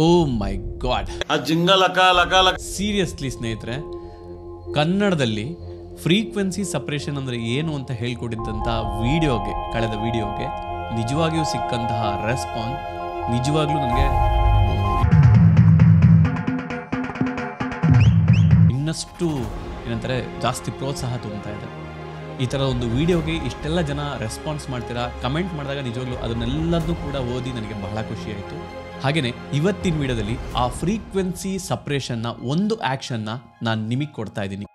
ಓ ಮೈ god, seriously ಸ್ನೇಹಿತರೆ, ಕನ್ನಡದಲ್ಲಿ frequency separation ಅಂದರೆ ಏನು ಅಂತ ಹೇಳ್ಕೊಟ್ಟಿದ್ದಂಥ ವಿಡಿಯೋಗೆ, ಕಳೆದ ವಿಡಿಯೋಗೆ ನಿಜವಾಗಿಯೂ ಸಿಕ್ಕಂತಹ ರೆಸ್ಪಾನ್ಸ್ ನಿಜವಾಗ್ಲೂ ನನಗೆ ಇನ್ನಷ್ಟು ಏನಂತಾರೆ ಜಾಸ್ತಿ ಪ್ರೋತ್ಸಾಹ ತುಂಬ್ತಾ ಇದೆ. ಈ ಥರ ಒಂದು ವಿಡಿಯೋಗೆ ಇಷ್ಟೆಲ್ಲ ಜನ ರೆಸ್ಪಾನ್ಸ್ ಮಾಡ್ತೀರಾ, ಕಮೆಂಟ್ ಮಾಡಿದಾಗ ನಿಜವಾಗ್ಲೂ ಅದನ್ನೆಲ್ಲದನ್ನೂ ಕೂಡ ಓದಿ ನನಗೆ ಬಹಳ ಖುಷಿ ಆಯಿತು. ಹಾಗೆಯೇ ಇವತ್ತಿನ ವಿಡಿಯೋದಲ್ಲಿ ಆ ಫ್ರೀಕ್ವೆನ್ಸಿ ಸಪ್ರೇಷನ್ನ ಒಂದು ಆ್ಯಕ್ಷನ್ನ ನಾನು ನಿಮಗೆ ಕೊಡ್ತಾ ಇದ್ದೀನಿ.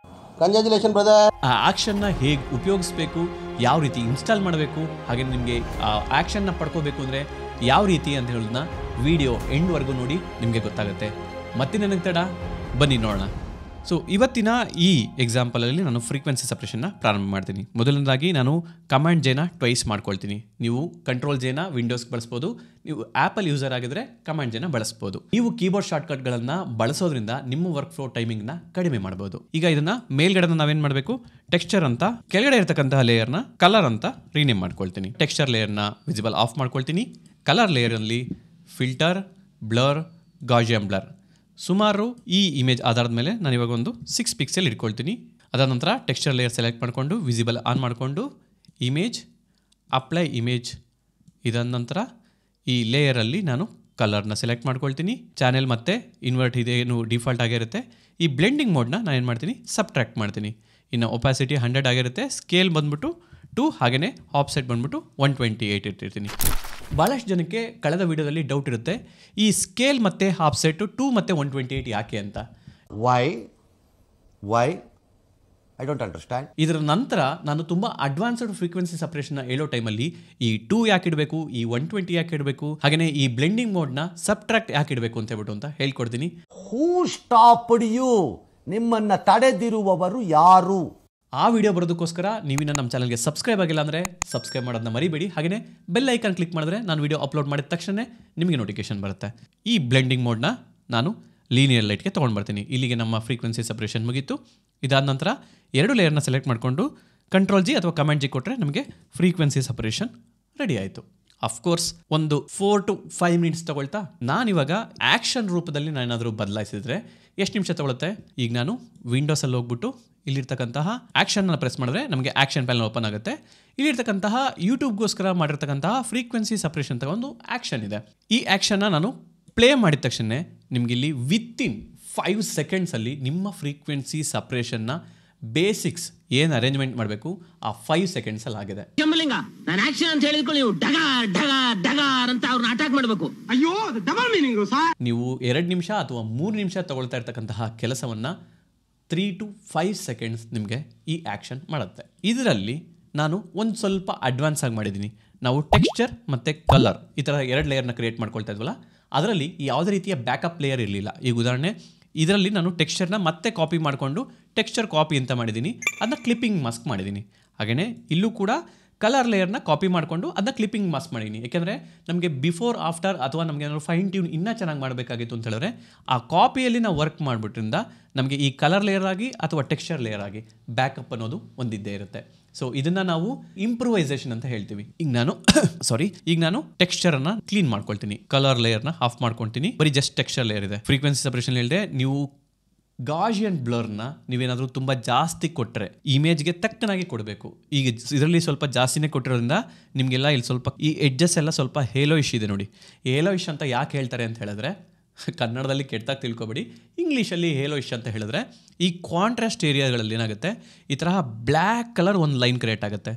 Congratulation brother. ಆ ಆ್ಯಕ್ಷನ್ನ ಹೇಗೆ ಉಪಯೋಗಿಸ್ಬೇಕು, ಯಾವ ರೀತಿ ಇನ್ಸ್ಟಾಲ್ ಮಾಡಬೇಕು, ಹಾಗೆ ನಿಮಗೆ ಆ ಆ್ಯಕ್ಷನ್ನ ಪಡ್ಕೋಬೇಕು ಅಂದರೆ ಯಾವ ರೀತಿ ಅಂತ ಹೇಳೋದನ್ನ ವಿಡಿಯೋ ಎಂಡ್ವರೆಗೂ ನೋಡಿ ನಿಮಗೆ ಗೊತ್ತಾಗುತ್ತೆ. ಮತ್ತೆ ನನಗೆ ತಡ, ಬನ್ನಿ ನೋಡೋಣ. ಸೊ ಇವತ್ತಿನ ಈ ಎಕ್ಸಾಂಪಲಲ್ಲಿ ನಾನು ಫ್ರೀಕ್ವೆನ್ಸಿ ಸಪ್ರೇಷನ್ನ ಪ್ರಾರಂಭ ಮಾಡ್ತೀನಿ. ಮೊದಲನೇದಾಗಿ ನಾನು ಕಮಾಂಡ್ ಜೇನ ಟ್ವೈಸ್ ಮಾಡ್ಕೊಳ್ತೀನಿ. ನೀವು ಕಂಟ್ರೋಲ್ ಜೇನ ವಿಂಡೋಸ್ಗೆ ಬಳಸ್ಬೋದು, ನೀವು ಆ್ಯಪಲ್ ಯೂಸರ್ ಆಗಿದ್ರೆ ಕಮಾಂಡ್ ಜೇನ ಬಳಸ್ಬೋದು. ನೀವು ಕೀಬೋರ್ಡ್ ಶಾರ್ಟ್ಕಟ್ಗಳನ್ನು ಬಳಸೋದ್ರಿಂದ ನಿಮ್ಮ ವರ್ಕ್ ಫ್ಲೋ ಟೈಮಿಂಗ್ನ ಕಡಿಮೆ ಮಾಡ್ಬೋದು. ಈಗ ಇದನ್ನ ಮೇಲ್ಗಡೆ ನಾವೇನು ಮಾಡಬೇಕು, ಟೆಕ್ಸ್ಚರ್ ಅಂತ ಕೆಳಗಡೆ ಇರತಕ್ಕಂತಹ ಲೇಯರ್ನ ಕಲರ್ ಅಂತ ರೀನೇಮ್ ಮಾಡ್ಕೊಳ್ತೀನಿ. ಟೆಕ್ಸ್ಚರ್ ಲೇಯರ್ನ ವಿಸಿಬಲ್ ಆಫ್ ಮಾಡ್ಕೊಳ್ತೀನಿ. ಕಲರ್ ಲೇಯರಲ್ಲಿ ಫಿಲ್ಟರ್, ಬ್ಲರ್, ಗಾಸಿಯನ್ ಬ್ಲರ್, ಸುಮಾರು ಈ ಇಮೇಜ್ ಆಧಾರದ ಮೇಲೆ ನಾನು ಇವಾಗ ಒಂದು 6 ಪಿಕ್ಸೆಲ್ ಇಟ್ಕೊಳ್ತೀನಿ. ಅದಾದ ನಂತರ ಟೆಕ್ಸ್ಚರ್ ಲೇಯರ್ ಸೆಲೆಕ್ಟ್ ಮಾಡಿಕೊಂಡು ವಿಸಿಬಲ್ ಆನ್ ಮಾಡಿಕೊಂಡು ಇಮೇಜ್, ಅಪ್ಲೈ ಇಮೇಜ್, ಇದಾದ ನಂತರ ಈ ಲೇಯರಲ್ಲಿ ನಾನು ಕಲರ್ನ ಸೆಲೆಕ್ಟ್ ಮಾಡ್ಕೊಳ್ತೀನಿ. ಚಾನೆಲ್ ಮತ್ತು ಇನ್ವರ್ಟ್ ಇದೇನು ಡಿಫಾಲ್ಟ್ ಆಗಿರುತ್ತೆ. ಈ ಬ್ಲೆಂಡಿಂಗ್ ಮೋಡ್ನ ನಾನು ಏನು ಮಾಡ್ತೀನಿ, ಸಬ್ಟ್ರ್ಯಾಕ್ಟ್ ಮಾಡ್ತೀನಿ. ಇನ್ನು ಒಪಾಸಿಟಿ 100 ಆಗಿರುತ್ತೆ, ಸ್ಕೇಲ್ ಬಂದ್ಬಿಟ್ಟು 2, ಹಾಗೆಯೇ ಆಫ್ಸೆಟ್ ಬಂದ್ಬಿಟ್ಟು 128 ಇಟ್ಟಿರ್ತೀನಿ. ಭಾಳಷ್ಟು ಜನಕ್ಕೆ ಕಳೆದ ವಿಡಿಯೋದಲ್ಲಿ ಡೌಟ್ ಇರುತ್ತೆ, ಈ ಸ್ಕೇಲ್ ಮತ್ತು ಆಫ್ಸೆಟ್ 2 ಮತ್ತು 128 ಯಾಕೆ ಅಂತ. Why I don't understand. ಇದರ ನಂತರ ನಾನು ತುಂಬ ಅಡ್ವಾನ್ಸ್ಡ್ ಫ್ರೀಕ್ವೆನ್ಸಿ ಸಪ್ರೇಷನ್ನ ಹೇಳೋ ಟೈಮಲ್ಲಿ ಈ 2 ಯಾಕೆ ಇಡಬೇಕು, ಈ 120 ಯಾಕೆ ಇಡಬೇಕು, ಹಾಗೆಯೇ ಈ ಬ್ಲೆಂಡಿಂಗ್ ಮೋಡ್ನ ಸಬ್ಟ್ರಾಕ್ಟ್ ಯಾಕೆ ಇಡಬೇಕು ಅಂತ ಹೇಳ್ಬಿಟ್ಟು ಅಂತ ಹೇಳ್ಕೊಡ್ತೀನಿ. ಹೂ ಸ್ಟಾಪ್ಡ್ ಯು? ನಿಮ್ಮನ್ನ ತಡೆದಿರುವವರು ಯಾರು? ಆ ವಿಡಿಯೋ ಬರೋದಕ್ಕೋಸ್ಕರ ನೀವಿನ್ನ ನಮ್ಮ ಚಾನಲ್ಗೆ ಸಬ್ಸ್ಕ್ರೈಬ್ ಆಗಿಲ್ಲ ಅಂದರೆ ಸಬ್ಸ್ಕ್ರೈಬ್ ಮಾಡೋದನ್ನ ಮರಿಬೇಡಿ. ಹಾಗೆಯೇ ಬೆಲ್ ಐಕಾನ್ ಕ್ಲಿಕ್ ಮಾಡಿದ್ರೆ ನಾನು ವಿಡಿಯೋ ಅಪ್ಲೋಡ್ ಮಾಡಿದ ತಕ್ಷಣ ನಿಮಗೆ ನೋಟಿಫಿಕೇಶನ್ ಬರುತ್ತೆ. ಈ ಬ್ಲೆಂಡಿಂಗ್ ಮೋಡ್ನ ನಾನು ಲೀನಿಯರ್ ಲೈಟ್ಗೆ ತೊಗೊಂಡು ಬರ್ತೀನಿ. ಇಲ್ಲಿಗೆ ನಮ್ಮ ಫ್ರೀಕ್ವೆನ್ಸಿ ಸಪ್ರೇಷನ್ ಮುಗೀತು. ಇದಾದ ನಂತರ 2 ಲೇಯರ್ನ ಸೆಲೆಕ್ಟ್ ಮಾಡಿಕೊಂಡು ಕಂಟ್ರೋಲ್ ಜಿ ಅಥವಾ ಕಮಾಂಡ್ ಜಿ ಕೊಟ್ಟರೆ ನಮಗೆ ಫ್ರೀಕ್ವೆನ್ಸಿ ಸಪ್ರೇಷನ್ ರೆಡಿ ಆಯಿತು. ಅಫ್ಕೋರ್ಸ್ ಒಂದು 4 to 5 ಮಿನಿಟ್ಸ್ ತೊಗೊಳ್ತಾ ನಾನಿವಾಗ ಆ್ಯಕ್ಷನ್ ರೂಪದಲ್ಲಿ ನಾನೇನಾದರೂ ಬದಲಾಯಿಸಿದ್ರೆ ಎಷ್ಟು ನಿಮಿಷ ತೊಗೊಳುತ್ತೆ. ಈಗ ನಾನು ವಿಂಡೋಸಲ್ಲಿ ಹೋಗ್ಬಿಟ್ಟು ಇಲ್ಲಿರ್ತಕ್ಕಂತಹ ಆ್ಯಕ್ಷನ್ನ ಪ್ರೆಸ್ ಮಾಡಿದ್ರೆ ನಮಗೆ ಆ್ಯಕ್ಷನ್ ಪ್ಯಾನಲ್ ಓಪನ್ ಆಗುತ್ತೆ. ಇಲ್ಲಿರ್ತಕ್ಕಂತಹ ಯೂಟ್ಯೂಬ್ಗೋಸ್ಕರ ಮಾಡಿರ್ತಕ್ಕಂತಹ ಫ್ರೀಕ್ವೆನ್ಸಿ ಸಪ್ರೇಷನ್ ತಗೊಂಡು ಆ್ಯಕ್ಷನ್ ಇದೆ. ಈ ಆ್ಯಕ್ಷನ್ನ ನಾನು ಪ್ಲೇ ಮಾಡಿದ ತಕ್ಷಣ ನಿಮಗೆ ಇಲ್ಲಿ ವಿತಿನ್ 5 ಸೆಕೆಂಡ್ಸಲ್ಲಿ ನಿಮ್ಮ ಫ್ರೀಕ್ವೆನ್ಸಿ ಸಪ್ರೇಷನ್ನ ಬೇಸಿಕ್ಸ್ ಏನು ಅರೇಂಜ್ಮೆಂಟ್ ಮಾಡಬೇಕು ಆ 5 ಸೆಕೆಂಡ್ಸಲ್ಲಿ ಆಗಿದೆ. ನಾನು ಆಕ್ಷನ್ ಅಂತ ಹೇಳಿದ್ಕೊಳ್ಳಿ, ಡಗಾರ್ ಅಂತ ಅವ್ರನ್ನ ಅಟ್ಯಾಕ್ ಮಾಡಬೇಕು. ಅಯ್ಯೋ, ಡಬಲ್ ಮೀನಿಂಗ್ ಸರ್. ನೀವು 2 ನಿಮಿಷ ಅಥವಾ 3 ನಿಮಿಷ ತಗೊಳ್ತಾ ಇರ್ತಕ್ಕಂತಹ ಕೆಲಸವನ್ನು 3 to 5 ಸೆಕೆಂಡ್ಸ್ ನಿಮಗೆ ಈ ಆ್ಯಕ್ಷನ್ ಮಾಡುತ್ತೆ. ಇದರಲ್ಲಿ ನಾನು ಒಂದು ಸ್ವಲ್ಪ ಅಡ್ವಾನ್ಸ್ ಆಗಿ ಮಾಡಿದ್ದೀನಿ. ನಾವು ಟೆಕ್ಸ್ಚರ್ ಮತ್ತು ಕಲರ್ ಈ ಥರ 2 ಲೇಯರ್ನ ಕ್ರಿಯೇಟ್ ಮಾಡ್ಕೊಳ್ತಾ ಇದ್ವಲ್ಲ, ಅದರಲ್ಲಿ ಯಾವುದೇ ರೀತಿಯ ಬ್ಯಾಕಪ್ ಲೇಯರ್ ಇರಲಿಲ್ಲ. ಈಗ ಉದಾಹರಣೆ ಇದರಲ್ಲಿ ನಾನು ಟೆಕ್ಸ್ಚರ್ನ ಮತ್ತೆ ಕಾಪಿ ಮಾಡಿಕೊಂಡು ಟೆಕ್ಸ್ಚರ್ ಕಾಪಿ ಅಂತ ಮಾಡಿದ್ದೀನಿ, ಅದನ್ನ ಕ್ಲಿಪ್ಪಿಂಗ್ ಮಾಸ್ಕ್ ಮಾಡಿದ್ದೀನಿ. ಹಾಗೆಯೇ ಇಲ್ಲೂ ಕೂಡ ಕಲರ್ ಲೇಯರ್ನ ಕಾಪಿ ಮಾಡಿಕೊಂಡು ಅದನ್ನ ಕ್ಲಿಪ್ಪಿಂಗ್ ಮಾಸ್ಕ್ ಮಾಡಿದ್ದೀನಿ. ಯಾಕೆಂದರೆ ನಮಗೆ ಬಿಫೋರ್ ಆಫ್ಟರ್ ಅಥವಾ ನಮಗೆ ಏನಾದ್ರು ಫೈನ್ ಟ್ಯೂನ್ ಇನ್ನೂ ಚೆನ್ನಾಗಿ ಮಾಡಬೇಕಾಗಿತ್ತು ಅಂತ ಹೇಳಿದ್ರೆ ಆ ಕಾಪಿಯಲ್ಲಿ ನಾವು ವರ್ಕ್ ಮಾಡಿಬಿಟ್ರಿಂದ ನಮಗೆ ಈ ಕಲರ್ ಲೇಯರ್ ಆಗಿ ಅಥವಾ ಟೆಕ್ಸ್ಚರ್ ಲೇಯರ್ ಆಗಿ ಬ್ಯಾಕಪ್ ಅನ್ನೋದು ಒಂದಿದ್ದೇ ಇರುತ್ತೆ. ಸೊ ಇದನ್ನು ನಾವು ಇಂಪ್ರೂವೈಸೇಷನ್ ಅಂತ ಹೇಳ್ತೀವಿ. ಈಗ ನಾನು ಟೆಕ್ಸ್ಚರನ್ನು ಕ್ಲೀನ್ ಮಾಡ್ಕೊಳ್ತೀನಿ. ಕಲರ್ ಲೇಯರ್ನ ಆಫ್ ಮಾಡ್ಕೊಳ್ತೀನಿ. ಬರೀ ಜಸ್ಟ್ ಟೆಕ್ಸ್ಚರ್ ಲೇಯರ್ ಇದೆ. ಫ್ರೀಕ್ವೆನ್ಸಿ ಸಪ್ರೇಷನ್ ಹೇಳಿದೆ, ನೀವು ಗಾಸಿಯನ್ ಬ್ಲರ್ನ ನೀವೇನಾದರೂ ತುಂಬ ಜಾಸ್ತಿ ಕೊಟ್ಟರೆ ಇಮೇಜ್ಗೆ ತಕ್ಕನಾಗಿ ಕೊಡಬೇಕು. ಈಗ ಇದರಲ್ಲಿ ಸ್ವಲ್ಪ ಜಾಸ್ತಿನೇ ಕೊಟ್ಟಿರೋದ್ರಿಂದ ನಿಮಗೆಲ್ಲ ಇಲ್ಲಿ ಸ್ವಲ್ಪ ಈ ಎಡ್ಜಸ್ ಎಲ್ಲ ಸ್ವಲ್ಪ ಹೇಲೋಯಿಶ್ ಇದೆ ನೋಡಿ. ಹೇಲೋಯಿಶ್ ಅಂತ ಯಾಕೆ ಹೇಳ್ತಾರೆ ಅಂತ ಹೇಳಿದ್ರೆ, ಕನ್ನಡದಲ್ಲಿ ಕೆಟ್ಟಾಗಿ ತಿಳ್ಕೊಬೇಡಿ, ಇಂಗ್ಲೀಷಲ್ಲಿ ಹೇಲೋಯಿಶ್ ಅಂತ ಹೇಳಿದ್ರೆ ಈ ಕಾಂಟ್ರಾಸ್ಟ್ ಏರಿಯಾಗಳಲ್ಲಿ ಏನಾಗುತ್ತೆ, ಈ ತರಹ ಬ್ಲ್ಯಾಕ್ ಕಲರ್ ಒಂದು ಲೈನ್ ಕ್ರಿಯೇಟ್ ಆಗುತ್ತೆ.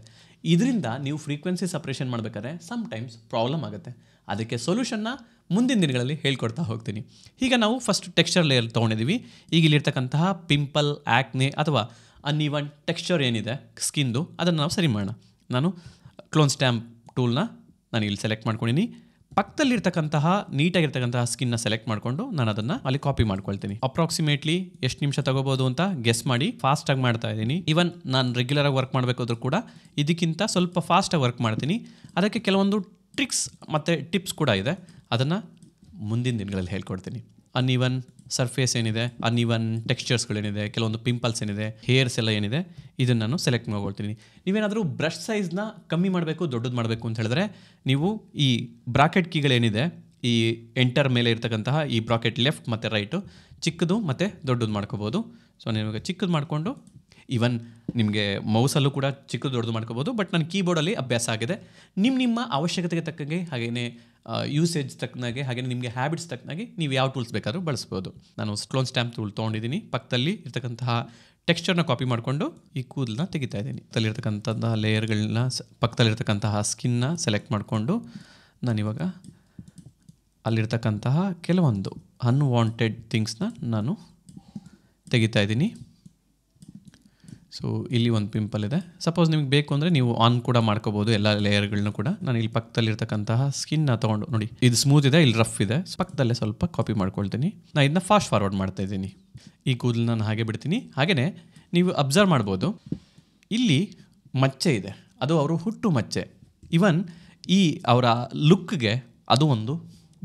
ಇದರಿಂದ ನೀವು ಫ್ರೀಕ್ವೆನ್ಸಿ ಸಪ್ರೇಷನ್ ಮಾಡಬೇಕಾದ್ರೆ ಸಮ್ಟೈಮ್ಸ್ ಪ್ರಾಬ್ಲಮ್ ಆಗುತ್ತೆ. ಅದಕ್ಕೆ ಸೊಲ್ಯೂಷನ್ನ ಮುಂದಿನ ದಿನಗಳಲ್ಲಿ ಹೇಳ್ಕೊಡ್ತಾ ಹೋಗ್ತೀನಿ. ಈಗ ನಾವು ಫಸ್ಟ್ ಟೆಕ್ಸ್ಚರ್ ಲೇಯರ್ ತೊಗೊಂಡಿದ್ದೀವಿ. ಈಗ ಇಲ್ಲಿರ್ತಕ್ಕಂತಹ ಪಿಂಪಲ್, ಆ್ಯಕ್ನೆ ಅಥವಾ ಅನ್ಇವನ್ ಟೆಕ್ಸ್ಚರ್ ಏನಿದೆ ಸ್ಕಿನ್ದು ಅದನ್ನು ನಾವು ಸರಿ ಮಾಡೋಣ. ನಾನು ಕ್ಲೋನ್ ಸ್ಟ್ಯಾಂಪ್ ಟೂಲ್ನ ನಾನು ಇಲ್ಲಿ ಸೆಲೆಕ್ಟ್ ಮಾಡ್ಕೊಂಡಿನಿ. ಪಕ್ಕದಲ್ಲಿರ್ತಕ್ಕಂತಹ ನೀಟಾಗಿರ್ತಕ್ಕಂತಹ ಸ್ಕಿನ್ನ ಸೆಲೆಕ್ಟ್ ಮಾಡಿಕೊಂಡು ನಾನು ಅದನ್ನು ಅಲ್ಲಿ ಕಾಪಿ ಮಾಡ್ಕೊಳ್ತೀನಿ. ಅಪ್ರಾಕ್ಸಿಮೇಟ್ಲಿ ಎಷ್ಟು ನಿಮಿಷ ತಗೋಬೋದು ಅಂತ ಗೆಸ್ ಮಾಡಿ ಫಾಸ್ಟಾಗಿ ಮಾಡ್ತಾ ಇದ್ದೀನಿ. ಈವನ್ ನಾನು ರೆಗ್ಯುಲರಾಗಿ ವರ್ಕ್ ಮಾಡಬೇಕಾದ್ರೂ ಕೂಡ ಇದಕ್ಕಿಂತ ಸ್ವಲ್ಪ ಫಾಸ್ಟಾಗಿ ವರ್ಕ್ ಮಾಡ್ತೀನಿ. ಅದಕ್ಕೆ ಕೆಲವೊಂದು ಟ್ರಿಕ್ಸ್ ಮತ್ತು ಟಿಪ್ಸ್ ಕೂಡ ಇದೆ, ಅದನ್ನು ಮುಂದಿನ ದಿನಗಳಲ್ಲಿ ಹೇಳ್ಕೊಡ್ತೀನಿ. ಅನ್ಇವನ್ ಸರ್ಫೇಸ್ ಏನಿದೆ, ಅನ್ಇವನ್ ಟೆಕ್ಸ್ಚರ್ಸ್ಗಳೇನಿದೆ, ಕೆಲವೊಂದು ಪಿಂಪಲ್ಸ್ ಏನಿದೆ, ಹೇರ್ಸ್ ಎಲ್ಲ ಏನಿದೆ, ಇದನ್ನು ನಾನು ಸೆಲೆಕ್ಟ್ ಮಾಡ್ಕೊಳ್ತೀನಿ. ನೀವೇನಾದರೂ ಬ್ರಷ್ ಸೈಜ್ನ ಕಮ್ಮಿ ಮಾಡಬೇಕು, ದೊಡ್ಡದು ಮಾಡಬೇಕು ಅಂತ ಹೇಳಿದ್ರೆ ನೀವು ಈ ಬ್ರಾಕೆಟ್ ಕೀಗಳೇನಿದೆ ಈ ಎಂಟರ್ ಮೇಲೆ ಇರ್ತಕ್ಕಂತಹ ಈ ಬ್ರಾಕೆಟ್ ಲೆಫ್ಟ್ ಮತ್ತು ರೈಟು ಚಿಕ್ಕದು ಮತ್ತು ದೊಡ್ಡದು ಮಾಡ್ಕೋಬೋದು. ಸೊ ನಿಮಗೆ ಚಿಕ್ಕದು ಮಾಡಿಕೊಂಡು ಈವನ್ ನಿಮಗೆ ಮೌಸಲ್ಲೂ ಕೂಡ ಚಿಕ್ಕದು ದೊಡ್ಡದು ಮಾಡ್ಕೋಬೋದು. ಬಟ್ ನನ್ನ ಕೀಬೋರ್ಡಲ್ಲಿ ಅಭ್ಯಾಸ ಆಗಿದೆ. ನಿಮ್ಮ ಅವಶ್ಯಕತೆಗೆ ತಕ್ಕಂಗೆ ಹಾಗೆಯೇ ಯೂಸೇಜ್ ತಕ್ಕನಾಗೆ ಹಾಗೆಯೇ ನಿಮಗೆ ಹ್ಯಾಬಿಟ್ಸ್ ತಕ್ಕನಾಗೆ ನೀವು ಯಾವ ಟೂಲ್ಸ್ ಬೇಕಾದರೂ ಬಳಸ್ಬೋದು. ನಾನು ಕ್ಲೋನ್ ಸ್ಟ್ಯಾಂಪ್ ಟೂಲ್ ತೊಗೊಂಡಿದ್ದೀನಿ. ಪಕ್ಕದಲ್ಲಿ ಇರ್ತಕ್ಕಂತಹ ಟೆಕ್ಸ್ಚರ್ನ ಕಾಪಿ ಮಾಡಿಕೊಂಡು ಈ ಕೂದಲನ್ನ ತೆಗಿತಾ ಇದ್ದೀನಿ. ಪಕ್ಕದಲ್ಲಿರ್ತಕ್ಕಂತಹ ಲೇಯರ್ಗಳನ್ನ ಪಕ್ಕದಲ್ಲಿರ್ತಕ್ಕಂತಹ ಸ್ಕಿನ್ನ ಸೆಲೆಕ್ಟ್ ಮಾಡಿಕೊಂಡು ನಾನಿವಾಗ ಅಲ್ಲಿರ್ತಕ್ಕಂತಹ ಕೆಲವೊಂದು ಅನ್ವಾಂಟೆಡ್ ಥಿಂಗ್ಸ್ನ ನಾನು ತೆಗಿತಾ ಇದ್ದೀನಿ. ಸೊ ಇಲ್ಲಿ ಒಂದು ಪಿಂಪಲ್ ಇದೆ. ಸಪೋಸ್ ನಿಮಗೆ ಬೇಕು ಅಂದರೆ ನೀವು ಆನ್ ಕೂಡ ಮಾಡ್ಕೋಬೋದು ಎಲ್ಲ ಲೇಯರ್ಗಳನ್ನೂ ಕೂಡ. ನಾನು ಇಲ್ಲಿ ಪಕ್ಕದಲ್ಲಿರ್ತಕ್ಕಂತಹ ಸ್ಕಿನ್ನ ತೊಗೊಂಡು ನೋಡಿ, ಇದು ಸ್ಮೂತ್ ಇದೆ, ಇಲ್ಲಿ ರಫ್ ಇದೆ. ಪಕ್ಕದಲ್ಲೇ ಸ್ವಲ್ಪ ಕಾಪಿ ಮಾಡ್ಕೊಳ್ತೀನಿ. ನಾನು ಇದನ್ನ ಫಾಸ್ಟ್ ಫಾರ್ವರ್ಡ್ ಮಾಡ್ತಾ ಇದ್ದೀನಿ. ಈ ಕೂದಲು ನಾನು ಹಾಗೆ ಬಿಡ್ತೀನಿ. ಹಾಗೆಯೇ ನೀವು ಅಬ್ಸರ್ವ್ ಮಾಡ್ಬೋದು, ಇಲ್ಲಿ ಮಚ್ಚೆ ಇದೆ, ಅದು ಅವರು ಹುಟ್ಟು ಮಚ್ಚೆ. ಇವನ್ ಈ ಅವರ ಲುಕ್ಗೆ ಅದು ಒಂದು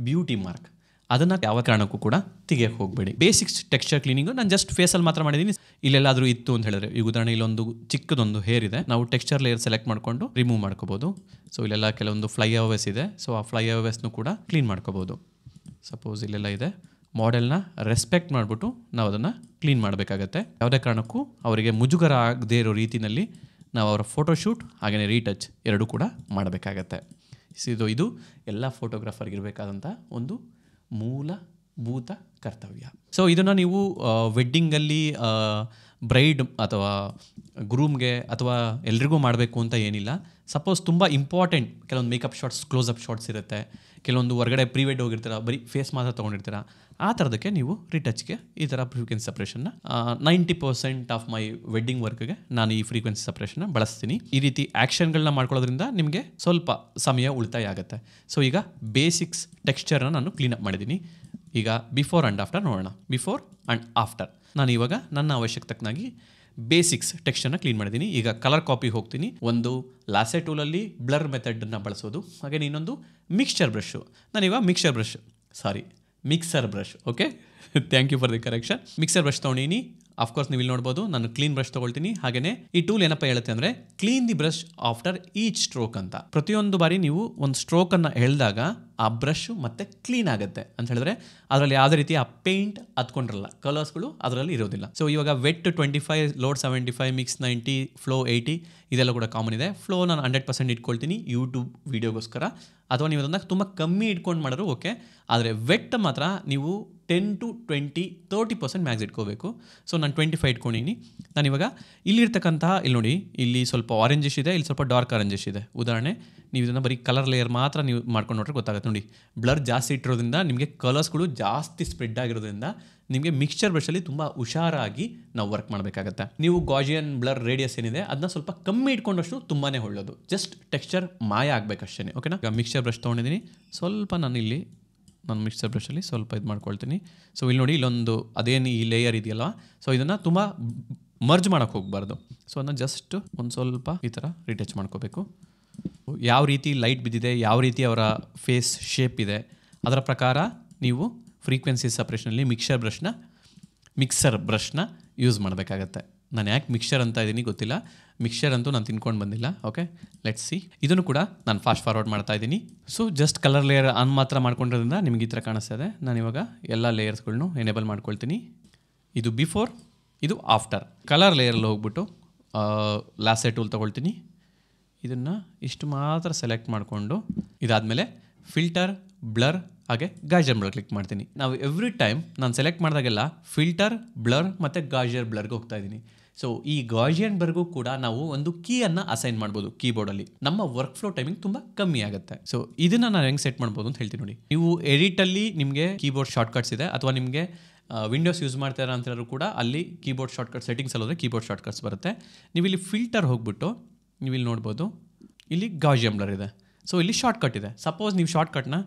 ಬ್ಯೂಟಿ ಮಾರ್ಕ್. ಅದನ್ನು ಯಾವ ಕಾರಣಕ್ಕೂ ಕೂಡ ತೆಗಿಯೋಕ್ಕೆ ಹೋಗಬೇಡಿ. ಬೇಸಿಕ್ಸ್ ಟೆಕ್ಸ್ಚರ್ ಕ್ಲೀನಿಂಗು ನಾನು ಜಸ್ಟ್ ಫೇಸಲ್ಲಿ ಮಾತ್ರ ಮಾಡಿದ್ದೀನಿ. ಇಲ್ಲೆಲ್ಲಾದರೂ ಇತ್ತು ಅಂತ ಹೇಳಿದ್ರೆ, ಈ ಉದಾಹರಣೆ ಇಲ್ಲೊಂದು ಚಿಕ್ಕದೊಂದು ಹೇರ್ ಇದೆ, ನಾವು ಟೆಕ್ಸ್ಚರ್ ಲೇಯರ್ ಸೆಲೆಕ್ಟ್ ಮಾಡಿಕೊಂಡು ರಿಮೂವ್ ಮಾಡ್ಕೋಬೋದು. ಸೊ ಇಲ್ಲೆಲ್ಲ ಕೆಲವೊಂದು ಫ್ಲೈ ಓವರ್ಸ್ ಇದೆ. ಸೊ ಆ ಫ್ಲೈ ಓವರ್ಸ್ನು ಕೂಡ ಕ್ಲೀನ್ ಮಾಡ್ಕೋಬೋದು. ಸಪೋಸ್ ಇಲ್ಲೆಲ್ಲ ಇದೆ, ಮಾಡೆಲ್ನ ರೆಸ್ಪೆಕ್ಟ್ ಮಾಡಿಬಿಟ್ಟು ನಾವು ಅದನ್ನು ಕ್ಲೀನ್ ಮಾಡಬೇಕಾಗತ್ತೆ. ಯಾವುದೇ ಕಾರಣಕ್ಕೂ ಅವರಿಗೆ ಮುಜುಗರ ಆಗದೇ ಇರೋ ರೀತಿಯಲ್ಲಿ ನಾವು ಅವರ ಫೋಟೋಶೂಟ್ ಹಾಗೆಯೇ ರೀಟಚ್ ಎರಡೂ ಕೂಡ ಮಾಡಬೇಕಾಗತ್ತೆ. ಇದು ಎಲ್ಲ ಫೋಟೋಗ್ರಾಫರ್ಗಿರಬೇಕಾದಂಥ ಒಂದು ಮೂಲಭೂತ ಕರ್ತವ್ಯ. ಸೊ ಇದನ್ನು ನೀವು ವೆಡ್ಡಿಂಗಲ್ಲಿ ಬ್ರೈಡ್ ಅಥವಾ ಗ್ರೂಮ್ಗೆ ಅಥವಾ ಎಲ್ರಿಗೂ ಮಾಡಬೇಕು ಅಂತ ಏನಿಲ್ಲ. ಸಪೋಸ್ ತುಂಬ ಇಂಪಾರ್ಟೆಂಟ್ ಕೆಲವೊಂದು ಮೇಕಪ್ ಶಾಟ್ಸ್, ಕ್ಲೋಸಪ್ ಶಾಟ್ಸ್ ಇರುತ್ತೆ, ಕೆಲವೊಂದು ಹೊರಗಡೆ ಪ್ರೀವೆಡ್ ಹೋಗಿರ್ತೀರ, ಬರೀ ಫೇಸ್ ಮಾತ್ರ ತೊಗೊಂಡಿರ್ತೀರ, ಆ ಥರದಕ್ಕೆ ನೀವು ರಿಟಚ್ಗೆ ಈ ಥರ ಫ್ರೀಕ್ವೆನ್ಸಿ ಸಪ್ರೇಷನ್ನ 90% ಆಫ್ ಮೈ ವೆಡ್ಡಿಂಗ್ ವರ್ಕ್ಗೆ ನಾನು ಈ ಫ್ರೀಕ್ವೆನ್ಸಿ ಸಪ್ರೇಷನ್ನ ಬಳಸ್ತೀನಿ. ಈ ರೀತಿ ಆ್ಯಕ್ಷನ್ಗಳನ್ನ ಮಾಡ್ಕೊಳ್ಳೋದ್ರಿಂದ ನಿಮಗೆ ಸ್ವಲ್ಪ ಸಮಯ ಉಳಿತಾಯ ಆಗುತ್ತೆ. ಸೊ ಈಗ ಬೇಸಿಕ್ಸ್ ಟೆಕ್ಸ್ಚರ್ನ ನಾನು ಕ್ಲೀನಪ್ ಮಾಡಿದ್ದೀನಿ. ಈಗ ಬಿಫೋರ್ ಆ್ಯಂಡ್ ಆಫ್ಟರ್ ನೋಡೋಣ. ಬಿಫೋರ್ ಆ್ಯಂಡ್ ಆಫ್ಟರ್ ನಾನು ಇವಾಗ ನನ್ನ ಅವಶ್ಯಕತೆ ತಕ್ಕನಾಗಿ ಬೇಸಿಕ್ಸ್ ಟೆಕ್ಸ್ಚರ್ನ ಕ್ಲೀನ್ ಮಾಡಿದ್ದೀನಿ. ಈಗ ಕಲರ್ ಕಾಪಿ ಹೋಗ್ತೀನಿ. ಒಂದು ಲಾಸೆ ಟೂಲಲ್ಲಿ ಬ್ಲರ್ ಮೆಥಡನ್ನು ಬಳಸೋದು, ಹಾಗೆ ಇನ್ನೊಂದು ಮಿಕ್ಸ್ಚರ್ ಬ್ರಷು. ನಾನಿವಾಗ mixer brush. Okay, thank you for the correction. Mixer brush ತೊಗೊಂಡಿನಿ. ಆಫ್ಕೋರ್ಸ್ ನೀವು ಇಲ್ಲಿ ನೋಡ್ಬೋದು, ನಾನು ಕ್ಲೀನ್ ಬ್ರಷ್ ತೊಗೊಳ್ತೀನಿ. ಹಾಗೆಯೇ ಈ ಟೂಲ್ ಏನಪ್ಪ ಹೇಳುತ್ತೆ ಅಂದರೆ clean the brush after each stroke ಅಂತ. ಪ್ರತಿಯೊಂದು ಬಾರಿ ನೀವು ಒಂದು ಸ್ಟ್ರೋಕನ್ನು ಎಳೆದಾಗ ಆ ಬ್ರಷ್ ಮತ್ತೆ ಕ್ಲೀನ್ ಆಗುತ್ತೆ ಅಂತ ಹೇಳಿದ್ರೆ ಅದರಲ್ಲಿ ಯಾವುದೇ ರೀತಿ ಆ ಪೇಂಟ್ ಹತ್ಕೊಂಡಿರಲ್ಲ, ಕಲರ್ಸ್ಗಳು ಅದರಲ್ಲಿ ಇರೋದಿಲ್ಲ. ಸೊ ಇವಾಗ ವೆಟ್ 25, ಲೋಡ್ 75, ಮಿಕ್ಸ್ 90, ಫ್ಲೋ 80 ಇದೆಲ್ಲ ಕೂಡ ಕಾಮನ್ ಇದೆ. ಫ್ಲೋ ನಾನು 100% ಇಟ್ಕೊಳ್ತೀನಿ ಯೂಟ್ಯೂಬ್ ವೀಡಿಯೋಗೋಸ್ಕರ, ಅಥವಾ ನೀವು ಅದನ್ನು ತುಂಬ ಕಮ್ಮಿ ಇಟ್ಕೊಂಡು ಮಾಡಿದ್ರು ಓಕೆ. ಆದರೆ ವೆಟ್ ಮಾತ್ರ ನೀವು 10 to 20, 30% ಮ್ಯಾಕ್ಸ್ ಇಟ್ಕೋಬೇಕು. ಸೊ ನಾನು 25 ಇಟ್ಕೊಂಡಿನಿ. ನಾನಿವಾಗ ಇಲ್ಲಿರ್ತಕ್ಕಂತಹ ಇಲ್ಲಿ ನೋಡಿ, ಇಲ್ಲಿ ಸ್ವಲ್ಪ ಆರೆಂಜಿಶ್ ಇದೆ, ಇಲ್ಲಿ ಸ್ವಲ್ಪ ಡಾರ್ಕ್ ಆರೆಂಜಿಶ್ ಇದೆ. ಉದಾಹರಣೆ ನೀವು ಇದನ್ನು ಬರೀ ಕಲರ್ ಲೇಯರ್ ಮಾತ್ರ ನೀವು ಮಾಡ್ಕೊಂಡು ನೋಡ್ರೆ ಗೊತ್ತಾಗುತ್ತೆ. ನೋಡಿ, ಬ್ಲರ್ ಜಾಸ್ತಿ ಇಟ್ಟಿರೋದ್ರಿಂದ ನಿಮಗೆ ಕಲರ್ಸ್ಗಳು ಜಾಸ್ತಿ ಸ್ಪ್ರೆಡ್ ಆಗಿರೋದ್ರಿಂದ ನಿಮಗೆ ಮಿಕ್ಸ್ಚರ್ ಬ್ರಷಲ್ಲಿ ತುಂಬ ಹುಷಾರಾಗಿ ನಾವು ವರ್ಕ್ ಮಾಡಬೇಕಾಗತ್ತೆ. ನೀವು ಗಾಜಿಯನ್ ಬ್ಲರ್ ರೇಡಿಯಸ್ ಏನಿದೆ ಅದನ್ನ ಸ್ವಲ್ಪ ಕಮ್ಮಿ ಇಟ್ಕೊಂಡಷ್ಟು ತುಂಬಾ ಒಳ್ಳೆಯದು. ಜಸ್ಟ್ ಟೆಕ್ಸ್ಚರ್ ಮಾಯ ಆಗಬೇಕಷ್ಟೇ. ಓಕೆನಾ? ಈಗ ಮಿಕ್ಸ್ಚರ್ ಬ್ರಷ್ ತೊಗೊಂಡಿದ್ದೀನಿ. ಸ್ವಲ್ಪ ನಾನು ಮಿಕ್ಸ್ಚರ್ ಬ್ರಷಲ್ಲಿ ಸ್ವಲ್ಪ ಇದು ಮಾಡ್ಕೊಳ್ತೀನಿ. ಸೊ ಇಲ್ಲಿ ನೋಡಿ, ಇಲ್ಲೊಂದು ಅದೇನು ಈ ಲೇಯರ್ ಇದೆಯಲ್ಲ, ಸೊ ಇದನ್ನು ತುಂಬ ಮರ್ಜ್ ಮಾಡೋಕ್ಕೆ ಹೋಗಬಾರ್ದು. ಸೊ ಅದನ್ನು ಜಸ್ಟ್ ಒಂದು ಸ್ವಲ್ಪ ಈ ಥರ ರಿಟಚ್ ಮಾಡ್ಕೋಬೇಕು. ಯಾವ ರೀತಿ ಲೈಟ್ ಬಿದ್ದಿದೆ, ಯಾವ ರೀತಿ ಅವರ ಫೇಸ್ ಶೇಪ್ ಇದೆ, ಅದರ ಪ್ರಕಾರ ನೀವು ಫ್ರೀಕ್ವೆನ್ಸಿ ಸಪ್ರೇಷನಲ್ಲಿ ಮಿಕ್ಸರ್ ಬ್ರಷ್ನ ಯೂಸ್ ಮಾಡಬೇಕಾಗತ್ತೆ. ನಾನು ಯಾಕೆ ಮಿಕ್ಸರ್ ಅಂತ ಇದ್ದೀನಿ ಗೊತ್ತಿಲ್ಲ. ಮಿಕ್ಸರ್ ಅಂತೂ ನಾನು ತಿನ್ಕೊಂಡು ಬಂದಿಲ್ಲ. Okay, let's see. ಇದನ್ನು ಕೂಡ ನಾನು ಫಾಸ್ಟ್ ಫಾರ್ವರ್ಡ್ ಮಾಡ್ತಾ ಇದ್ದೀನಿ. So just colour layer on ಮಾತ್ರ ಮಾಡ್ಕೊಂಡಿರೋದ್ರಿಂದ ನಿಮ್ಗೆ ಈ ಥರ ಕಾಣಿಸ್ತಾ ಇದೆ. ನಾನು ಇವಾಗ ಎಲ್ಲ ಲೇಯರ್ಸ್ಗಳ್ನು ಎನೇಬಲ್ ಮಾಡ್ಕೊಳ್ತೀನಿ. ಇದು ಬಿಫೋರ್, ಇದು ಆಫ್ಟರ್. ಕಲರ್ ಲೇಯರಲ್ಲಿ ಹೋಗ್ಬಿಟ್ಟು ಲಾಸೆ ಟೂಲ್ ತೊಗೊಳ್ತೀನಿ. ಇದನ್ನು ಇಷ್ಟು ಮಾತ್ರ ಸೆಲೆಕ್ಟ್ ಮಾಡಿಕೊಂಡು ಇದಾದಮೇಲೆ ಫಿಲ್ಟರ್, ಬ್ಲರ್ ಹಾಗೆ ಗಾಜರ್ ಬ್ಲರ್ ಕ್ಲಿಕ್ ಮಾಡ್ತೀನಿ. ನಾವು ಎವ್ರಿ ಟೈಮ್ ನಾನು ಸೆಲೆಕ್ಟ್ ಮಾಡಿದಾಗೆಲ್ಲ ಫಿಲ್ಟರ್, ಬ್ಲರ್ ಮತ್ತು ಗಾಜರ್ ಬ್ಲರ್ಗೆ ಹೋಗ್ತಾ ಇದ್ದೀನಿ. ಸೊ ಈ ಗಾಜಿಯನ್ ಬ್ಲರ್ಗೂ ಕೂಡ ನಾವು ಒಂದು ಕೀಯನ್ನು ಅಸೈನ್ ಮಾಡ್ಬೋದು ಕೀಬೋರ್ಡಲ್ಲಿ. ನಮ್ಮ ವರ್ಕ್ ಫ್ಲೋ ಟೈಮಿಂಗ್ ತುಂಬ ಕಮ್ಮಿ ಆಗುತ್ತೆ. ಸೊ ಇದನ್ನು ನಾನು ಹೆಂಗೆ ಸೆಟ್ ಮಾಡ್ಬೋದು ಅಂತ ಹೇಳ್ತೀನಿ ನೋಡಿ. ನೀವು ಎಡಿಟಲ್ಲಿ ನಿಮಗೆ ಕೀಬೋರ್ಡ್ ಶಾರ್ಟ್ಕಟ್ಸ್ ಇದೆ, ಅಥವಾ ನಿಮಗೆ ವಿಂಡೋಸ್ ಯೂಸ್ ಮಾಡ್ತಾರ ಅಂತ ಹೇಳಿದ್ರು ಕೂಡ ಅಲ್ಲಿ ಕೀಬೋರ್ಡ್ ಶಾರ್ಟ್ಕಟ್ ಸೆಟ್ಟಿಂಗ್ಸ್ ಅಲ್ಲಿ ಹೋದರೆ ಕೀಬೋರ್ಡ್ ಶಾರ್ಟ್ಕಟ್ಸ್ ಬರುತ್ತೆ. ನೀವು ಇಲ್ಲಿ ಫಿಲ್ಟರ್ ಹೋಗ್ಬಿಟ್ಟು ನೀವು ಇಲ್ಲಿ ನೋಡ್ಬೋದು, ಇಲ್ಲಿ ಗಾಜಿಯನ್ ಬ್ಲರ್ ಇದೆ. ಸೊ ಇಲ್ಲಿ ಶಾರ್ಟ್ಕಟ್ ಇದೆ. ಸಪೋಸ್ ನೀವು ಶಾರ್ಟ್ಕಟ್ನ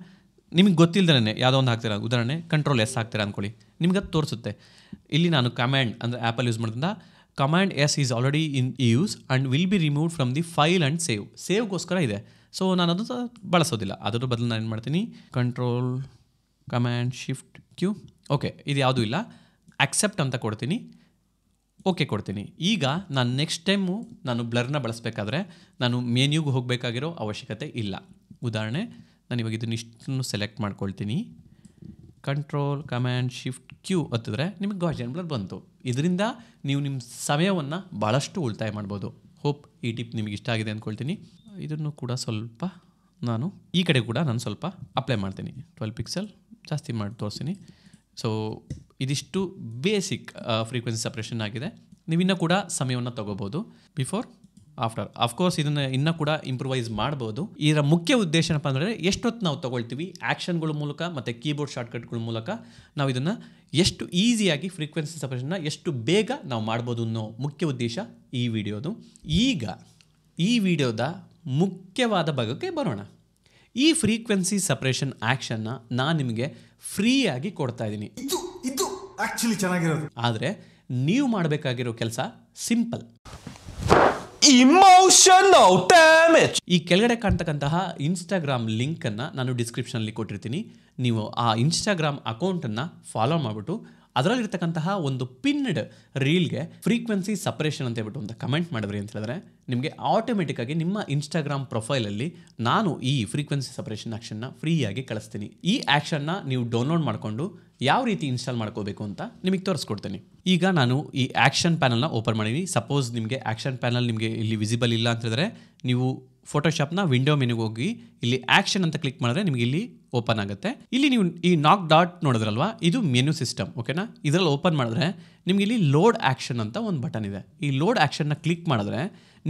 ನಿಮಗೆ ಗೊತ್ತಿಲ್ಲದೇ ಯಾವುದೋ ಒಂದು ಹಾಕ್ತೀರಾ, ಉದಾಹರಣೆ Ctrl S ಹಾಕ್ತೀರಾ ಅಂದ್ಕೊಳ್ಳಿ, ನಿಮ್ಗೆ ಅದು ತೋರಿಸುತ್ತೆ. ಇಲ್ಲಿ ನಾನು ಕಮ್ಯಾಂಡ್ ಅಂದರೆ ಆ್ಯಪಲ್ಲಿ ಯೂಸ್ ಮಾಡೋದ್ರಿಂದ command S is already in use and will be removed from the file and ಸೇವ್ಗೋಸ್ಕರ ಇದೆ. ಸೊ ನಾನು ಅದು ಬಳಸೋದಿಲ್ಲ. ಅದರ ಬದಲು ನಾನು ಏನು ಮಾಡ್ತೀನಿ, Ctrl command Shift Q. Okay, ಇದು ಯಾವುದೂ ಇಲ್ಲ, ಅಕ್ಸೆಪ್ಟ್ ಅಂತ ಕೊಡ್ತೀನಿ, ಓಕೆ ಕೊಡ್ತೀನಿ. ಈಗ ನಾನು ನೆಕ್ಸ್ಟ್ ಟೈಮು ನಾನು ಬ್ಲರ್ನ ಬಳಸಬೇಕಾದ್ರೆ ನಾನು ಮೆನ್ಯೂಗೆ ಹೋಗಬೇಕಾಗಿರೋ ಅವಶ್ಯಕತೆ ಇಲ್ಲ. ಉದಾಹರಣೆ ನಾನು ಇವಾಗ ಇದನ್ನಿಷ್ಟನ್ನು ಸೆಲೆಕ್ಟ್ ಮಾಡ್ಕೊಳ್ತೀನಿ. ಕಂಟ್ರೋಲ್ ಕಮ್ಯಾಂಡ್ ಶಿಫ್ಟ್ ಕ್ಯೂ ಒತ್ತಿದ್ರೆ ನಿಮಗೆ ಗಾಸಿಯನ್ ಬ್ಲರ್ ಬಂತು. ಇದರಿಂದ ನೀವು ನಿಮ್ಮ ಸಮಯವನ್ನು ಭಾಳಷ್ಟು ಉಳಿತಾಯ ಮಾಡ್ಬೋದು. ಹೋಪ್ ಈ ಟಿಪ್ ನಿಮಗೆ ಇಷ್ಟ ಆಗಿದೆ ಅಂದ್ಕೊಳ್ತೀನಿ. ಇದನ್ನು ಕೂಡ ಸ್ವಲ್ಪ ನಾನು ಈ ಕಡೆ ಕೂಡ ನಾನು ಸ್ವಲ್ಪ ಅಪ್ಲೈ ಮಾಡ್ತೀನಿ. 12 ಪಿಕ್ಸೆಲ್ ಜಾಸ್ತಿ ಮಾಡಿ ತೋರಿಸ್ತೀನಿ. ಸೊ ಇದಿಷ್ಟು ಬೇಸಿಕ್ ಫ್ರೀಕ್ವೆನ್ಸಿ ಸಪ್ರೇಷನ್ ಆಗಿದೆ. ನೀವಿನ್ನೂ ಕೂಡ ಸಮಯವನ್ನು ತೊಗೋಬೋದು. ಬಿಫೋರ್ ಆಫ್ಟರ್ ಅಫ್ಕೋರ್ಸ್ ಇದನ್ನು ಇನ್ನೂ ಕೂಡ ಇಂಪ್ರೂವೈಸ್ ಮಾಡ್ಬೋದು. ಇದರ ಮುಖ್ಯ ಉದ್ದೇಶ ಏನಪ್ಪ ಅಂದರೆ ಎಷ್ಟೊತ್ತು ನಾವು ತೊಗೊಳ್ತೀವಿ ಆ್ಯಕ್ಷನ್ಗಳ ಮೂಲಕ ಮತ್ತು ಕೀಬೋರ್ಡ್ ಶಾರ್ಟ್ಕಟ್ಗಳ ಮೂಲಕ ನಾವು ಇದನ್ನು ಎಷ್ಟು ಈಸಿಯಾಗಿ ಫ್ರೀಕ್ವೆನ್ಸಿ ಸಪ್ರೇಷನ್ನ ಎಷ್ಟು ಬೇಗ ನಾವು ಮಾಡ್ಬೋದು ಅನ್ನೋ ಮುಖ್ಯ ಉದ್ದೇಶ ಈ ವಿಡಿಯೋದು. ಈಗ ಈ ವಿಡಿಯೋದ ಮುಖ್ಯವಾದ ಭಾಗಕ್ಕೆ ಬರೋಣ. ಈ ಫ್ರೀಕ್ವೆನ್ಸಿ ಸಪ್ರೇಷನ್ ಆ್ಯಕ್ಷನ್ನ ನಾನು ನಿಮಗೆ ಫ್ರೀಯಾಗಿ ಕೊಡ್ತಾ ಇದ್ದೀನಿ. ಇದು ಆಕ್ಚುಲಿ ಚೆನ್ನಾಗಿರೋದು. ಆದರೆ ನೀವು ಮಾಡಬೇಕಾಗಿರೋ ಕೆಲಸ ಸಿಂಪಲ್. Emotional damage. ಈ ಕೆಳಗಡೆ ಕಾಣ್ತಕ್ಕಂತಹ ಇನ್ಸ್ಟಾಗ್ರಾಮ್ ಲಿಂಕನ್ನು ನಾನು ಡಿಸ್ಕ್ರಿಪ್ಷನಲ್ಲಿ ಕೊಟ್ಟಿರ್ತೀನಿ. ನೀವು ಆ ಇನ್ಸ್ಟಾಗ್ರಾಮ್ ಅಕೌಂಟನ್ನು ಫಾಲೋ ಮಾಡಿಬಿಟ್ಟು ಅದರಲ್ಲಿರ್ತಕ್ಕಂತಹ ಒಂದು ಪಿನ್ಡ್ ರೀಲ್ಗೆ ಫ್ರೀಕ್ವೆನ್ಸಿ ಸಪ್ರೇಷನ್ ಅಂತ ಹೇಳ್ಬಿಟ್ಟು ಒಂದು ಕಮೆಂಟ್ ಮಾಡಿದ್ರಿ ಅಂತ ಹೇಳಿದ್ರೆ ನಿಮಗೆ ಆಟೋಮೆಟಿಕ್ಕಾಗಿ ನಿಮ್ಮ ಇನ್ಸ್ಟಾಗ್ರಾಮ್ ಪ್ರೊಫೈಲಲ್ಲಿ ನಾನು ಈ ಫ್ರೀಕ್ವೆನ್ಸಿ ಸಪ್ರೇಷನ್ ಆ್ಯಕ್ಷನ್ನ ಫ್ರೀಯಾಗಿ ಕಳಿಸ್ತೀನಿ. ಈ ಆ್ಯಕ್ಷನ್ನ ನೀವು ಡೌನ್ಲೋಡ್ ಮಾಡಿಕೊಂಡು ಯಾವ ರೀತಿ ಇನ್ಸ್ಟಾಲ್ ಮಾಡ್ಕೋಬೇಕು ಅಂತ ನಿಮಗೆ ತೋರಿಸ್ಕೊಡ್ತೀನಿ. ಈಗ ನಾನು ಈ ಆ್ಯಕ್ಷನ್ ಪ್ಯಾನಲ್ನ ಓಪನ್ ಮಾಡಿದ್ದೀನಿ. ಸಪೋಸ್ ನಿಮಗೆ ಆ್ಯಕ್ಷನ್ ಪ್ಯಾನಲ್ ನಿಮಗೆ ಇಲ್ಲಿ ವಿಸಿಬಲ್ ಇಲ್ಲ ಅಂತ ಹೇಳಿದ್ರೆ ನೀವು ಫೋಟೋಶಾಪ್ನ ವಿಂಡೋ ಮೆನುಗೆ ಹೋಗಿ ಇಲ್ಲಿ ಆ್ಯಕ್ಷನ್ ಅಂತ ಕ್ಲಿಕ್ ಮಾಡಿದ್ರೆ ನಿಮಗೆ ಇಲ್ಲಿ ಓಪನ್ ಆಗುತ್ತೆ. ಇಲ್ಲಿ ನೀವು ಈ ನಾಕ್ ಡಾಟ್ ನೋಡಿದ್ರಲ್ವಾ, ಇದು ಮೆನು ಸಿಸ್ಟಮ್. ಓಕೆನಾ? ಇದರಲ್ಲಿ ಓಪನ್ ಮಾಡಿದ್ರೆ ನಿಮಗೆ ಇಲ್ಲಿ ಲೋಡ್ ಆ್ಯಕ್ಷನ್ ಅಂತ ಒಂದು ಬಟನ್ ಇದೆ. ಈ ಲೋಡ್ ಆ್ಯಕ್ಷನ್ನ ಕ್ಲಿಕ್ ಮಾಡಿದ್ರೆ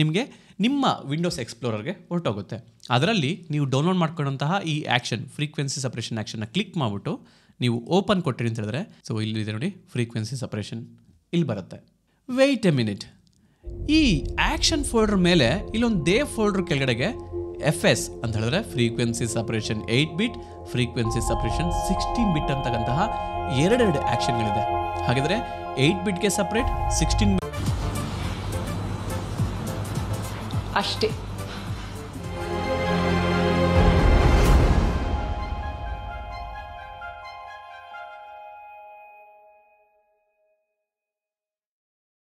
ನಿಮಗೆ ನಿಮ್ಮ ವಿಂಡೋಸ್ ಎಕ್ಸ್ಪ್ಲೋರರ್ಗೆ ಹೊರಟೋಗುತ್ತೆ. ಅದರಲ್ಲಿ ನೀವು ಡೌನ್ಲೋಡ್ ಮಾಡ್ಕೊಂಡಂತಹ ಈ ಆ್ಯಕ್ಷನ್ ಫ್ರೀಕ್ವೆನ್ಸಿ ಸಪ್ರೇಷನ್ ಆ್ಯಕ್ಷನ್ನ ಕ್ಲಿಕ್ ಮಾಡಿಬಿಟ್ಟು ನೀವು ಓಪನ್ ಕೊಟ್ಟಿರಿ ಅಂತ ಹೇಳಿದ್ರೆ ಸೊ ಇಲ್ಲಿದೆ ನೋಡಿ ಫ್ರೀಕ್ವೆನ್ಸಿ ಸಪ್ರೇಷನ್ ಇಲ್ಲಿ ಬರುತ್ತೆ. Wait a minute. ಈ ಆ್ಯಕ್ಷನ್ ಫೋಲ್ಡರ್ ಮೇಲೆ ಇಲ್ಲೊಂದು ಫೋಲ್ಡರ್ ಕೆಳಗಡೆಗೆ FS ಅಂತ ಹೇಳಿದ್ರೆ frequency suppression 8 bit, frequency suppression 16 bit ಅಂತಕ್ಕಂತಹ ಎರಡೆರಡು ಆ್ಯಕ್ಷನ್ಗಳಿದೆ. ಹಾಗಿದ್ರೆ 8 ಬಿಟ್ಗೆ ಸಪ್ರೇಟ್, 16 ಅಷ್ಟೇ.